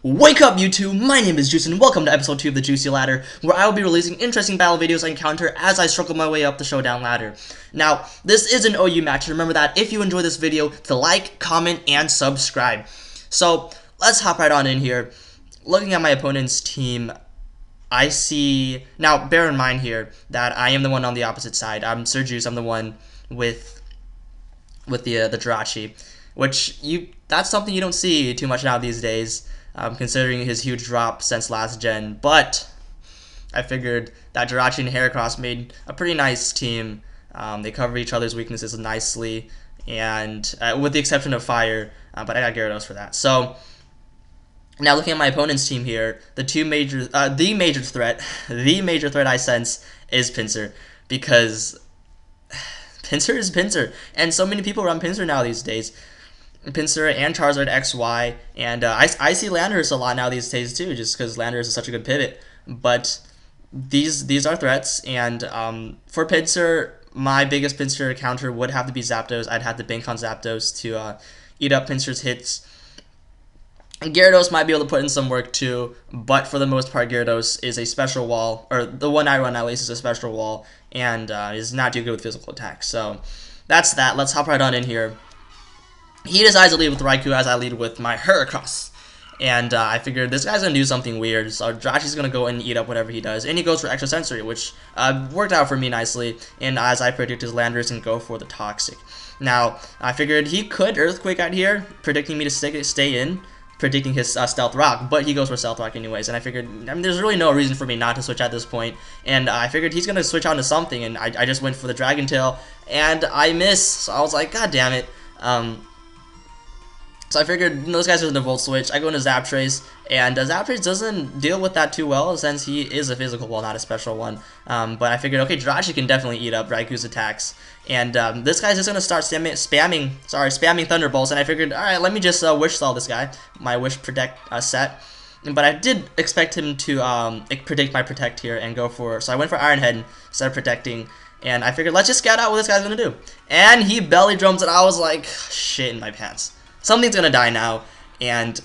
Wake up, YouTube! My name is Juice, and welcome to episode 2 of the Juicy Ladder, where I will be releasing interesting battle videos I encounter as I struggle my way up the Showdown ladder. Now, this is an OU match, and remember that if you enjoy this video, to like, comment, and subscribe. So, let's hop right on in here. Looking at my opponent's team, I see... Now, bear in mind here that I am the one on the opposite side. I'm Sir Juice, I'm the one with the Jirachi, which that's something you don't see too much now these days. Considering his huge drop since last gen, but I figured that Jirachi and Heracross made a pretty nice team. They cover each other's weaknesses nicely, and with the exception of fire, but I got Gyarados for that. So now looking at my opponent's team here, the major threat I sense is Pinsir, because Pinsir is Pinsir, and so many people run Pinsir now these days. Pinsir and Charizard XY, and I see Landorus a lot now these days too, just because Landorus is such a good pivot. But these are threats, and for Pinsir, my biggest Pinsir counter would have to be Zapdos. I'd have to bank on Zapdos to eat up Pinsir's hits. And Gyarados might be able to put in some work too, but for the most part, Gyarados is a special wall, or the one I run at least is a special wall, and is not too good with physical attacks. So that's that. Let's hop right on in here. He decides to lead with Raikou as I lead with my Heracross. And I figured this guy's going to do something weird, so Jirachi's going to go and eat up whatever he does. And he goes for Extra Sensory, which worked out for me nicely. And as I predicted, Landorus can go for the Toxic. Now, I figured he could Earthquake out here, predicting me to stay in, predicting his Stealth Rock, but he goes for Stealth Rock anyways. And I figured, there's really no reason for me not to switch at this point. And I figured he's going to switch on to something, and I just went for the Dragon Tail, and I miss. So I was like, God damn it. So I figured, those guys are going to Volt Switch. I go into Zaptrace, and Zaptrace doesn't deal with that too well since he is a physical wall, not a special one. But I figured, okay, Jirachi can definitely eat up Raikou's attacks. And this guy's just going to start spamming Thunderbolts, and I figured, alright, let me just Wish Stall this guy, my Wish Protect set. But I did expect him to predict my Protect here and go for, so I went for Iron Head instead of Protecting. And I figured, let's just scout out what this guy's going to do. And he belly drums, and I was like, shit in my pants. Something's gonna die now, and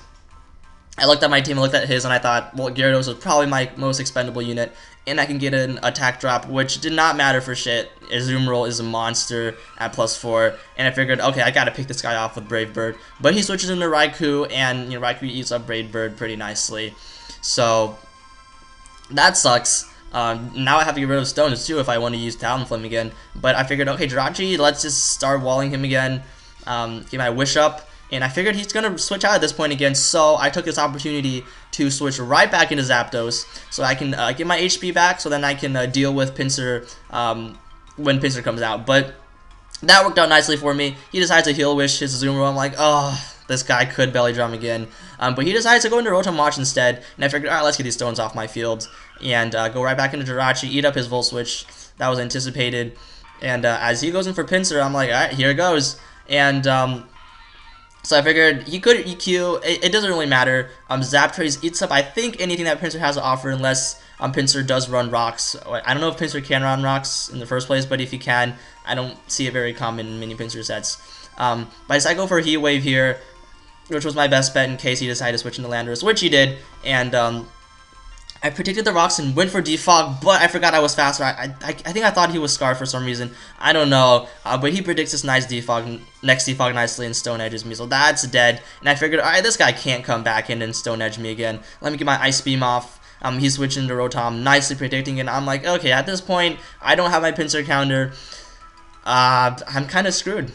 I looked at my team, I looked at his, and I thought, well, Gyarados was probably my most expendable unit, and I can get an attack drop, which did not matter for shit. Azumarill is a monster at +4, and I figured, okay, I gotta pick this guy off with Brave Bird, but he switches into Raikou, and Raikou eats up Brave Bird pretty nicely, so that sucks. Now I have to get rid of Stones too if I want to use Talonflame again, but I figured, okay, Jirachi, let's just start walling him again, get my Wish up. And I figured he's going to switch out at this point again, so I took this opportunity to switch right back into Zapdos, so I can get my HP back, so then I can deal with Pinsir when Pinsir comes out. But that worked out nicely for me. He decides to Heal Wish his Azumarill. I'm like, oh, this guy could Belly Drum again. But he decides to go into Rotom Watch instead, and I figured, alright, let's get these stones off my field, and go right back into Jirachi, eat up his Volt Switch. That was anticipated. And as he goes in for Pinsir, I'm like, alright, here it goes. And so I figured he could EQ, it doesn't really matter. Zaptrace eats up, I think, anything that Pinsir has to offer, unless Pinsir does run rocks. I don't know if Pinsir can run rocks in the first place, but if he can, I don't see it very common in many Pinsir sets. But I go for a Heat Wave here, which was my best bet in case he decided to switch into Landorus, which he did, and I predicted the rocks and went for Defog, but I forgot I was faster. I think I thought he was Scarf for some reason. I don't know, but he predicts this nice Defog, next Defog nicely, and Stone Edges me, so that's dead. And I figured, alright, this guy can't come back in and Stone Edge me again. Let me get my Ice Beam off. He's switching to Rotom, nicely predicting it. And I'm like, okay, at this point, I don't have my Pinsir counter. I'm kind of screwed.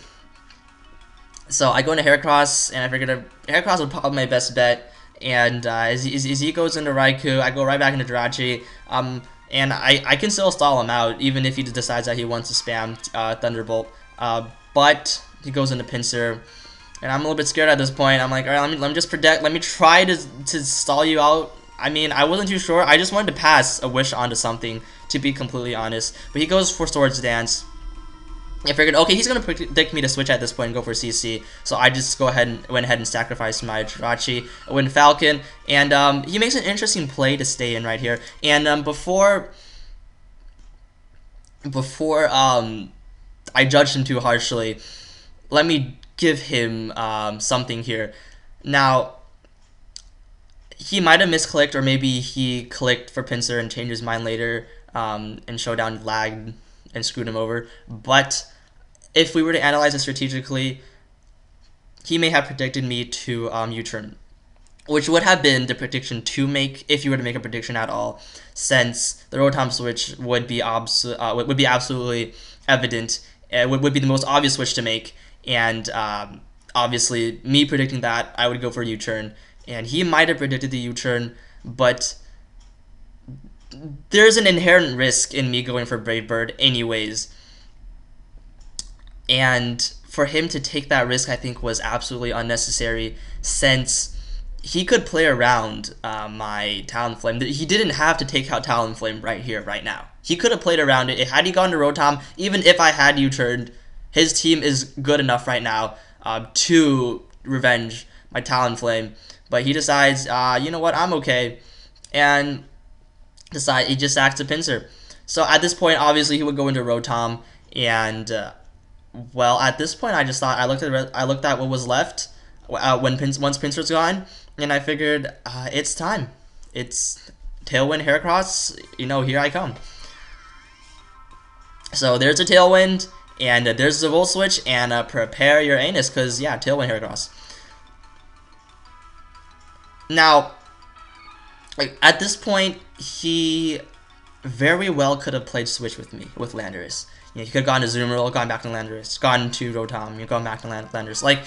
So I go into Heracross, and I figured Heracross would probably be my best bet. And as he goes into Raikou, I go right back into Jirachi, and I can still stall him out, even if he decides that he wants to spam Thunderbolt, but he goes into Pinsir, and I'm a little bit scared at this point. I'm like, alright, let me just protect, let me try to stall you out. I mean, I wasn't too sure, I just wanted to pass a Wish onto something, to be completely honest, but he goes for Swords Dance. I figured, okay, he's going to predict me to switch at this point and go for CC, so I just went ahead and sacrificed my Jirachi, went Falcon, and he makes an interesting play to stay in right here. And before I judged him too harshly, let me give him something here. Now, he might have misclicked, or maybe he clicked for pincer and changed his mind later, and Showdown lagged and screwed him over. But if we were to analyze it strategically, he may have predicted me to U-turn, which would have been the prediction to make if you were to make a prediction at all, since the Rotom switch would be absolutely evident. It would be the most obvious switch to make, and obviously, me predicting that, I would go for U-turn, and he might have predicted the U-turn, but there's an inherent risk in me going for Brave Bird anyways, and for him to take that risk, I think, was absolutely unnecessary, since he could play around my Talonflame. He didn't have to take out Talonflame right here, right now. He could have played around it. Had he gone to Rotom, even if I had U-turned, his team is good enough right now to revenge my Talonflame. But he decides, you know what, I'm okay, and he just acts a pincer. So at this point, obviously, he would go into Rotom, and well, at this point, I just thought I looked at what was left once Pincer's gone, and I figured it's time. It's Tailwind Heracross. You know, here I come. So there's a Tailwind, and there's the Volt Switch, and prepare your anus, because yeah, Tailwind Heracross. Now, at this point, he very well could have played Switch with me, with Landorus. You know, he could have gone to Zoomerl, gone back to Landorus, gone to Rotom, gone back to Landorus. Like,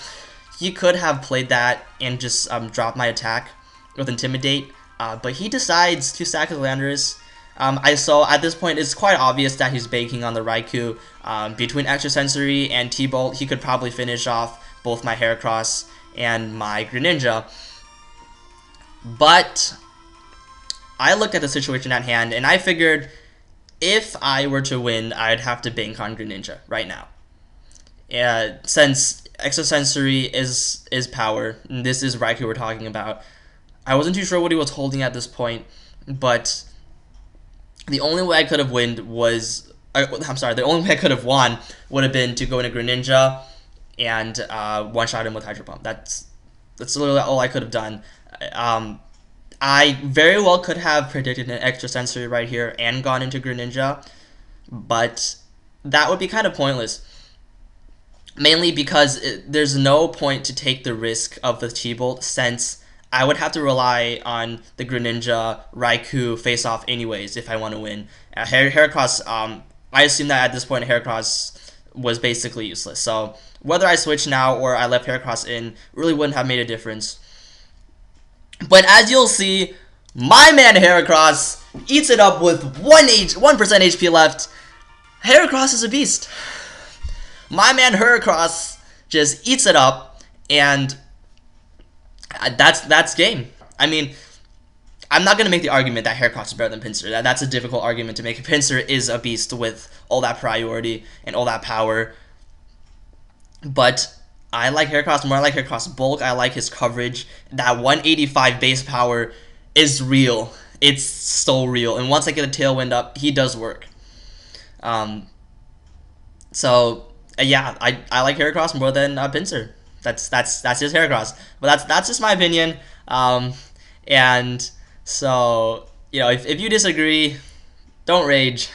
he could have played that and just dropped my attack with Intimidate, but he decides to sack his Landorus. I saw at this point it's quite obvious that he's banking on the Raikou. Between Extrasensory and T-Bolt, he could probably finish off both my Heracross and my Greninja. But I looked at the situation at hand, and I figured if I were to win, I'd have to bank on Greninja right now. Since Extrasensory is power, and this is Raikou we're talking about, I wasn't too sure what he was holding at this point, but the only way I could have won the only way I could have won would have been to go into Greninja and one-shot him with Hydro Pump. That's literally all I could have done. I very well could have predicted an Extrasensory right here and gone into Greninja, but that would be kind of pointless. Mainly because there's no point to take the risk of the T-Bolt, since I would have to rely on the Greninja Raikou face-off anyways if I want to win. Heracross, I assume that at this point Heracross was basically useless. So whether I switch now or I left Heracross in really wouldn't have made a difference. But as you'll see, my man Heracross eats it up with 1% HP left. Heracross is a beast. My man Heracross just eats it up, and that's game. I mean, I'm not going to make the argument that Heracross is better than Pinsir. That's a difficult argument to make. Pinsir is a beast with all that priority and all that power. But I like Heracross more. I like Heracross bulk. I like his coverage. That 185 base power is real. It's so real. And once I get a Tailwind up, he does work. Yeah, I like Heracross more than Pinsir. That's just Heracross. But that's just my opinion. And so, you know, if you disagree, don't rage.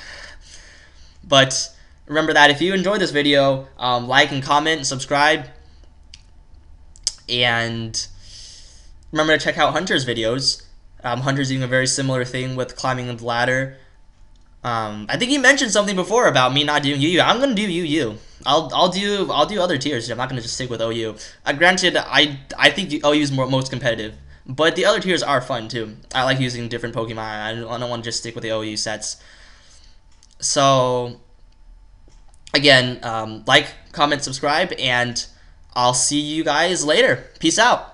But remember that if you enjoyed this video, like and comment and subscribe. And remember to check out Hunter's videos. Hunter's doing a very similar thing with climbing the ladder. I think he mentioned something before about me not doing UU. I'm gonna do UU. I'll do other tiers. I'm not gonna just stick with OU. Granted, I think the OU is most competitive, but the other tiers are fun too. I like using different Pokemon. I don't want to just stick with the OU sets. So again, like, comment, subscribe, and I'll see you guys later. Peace out.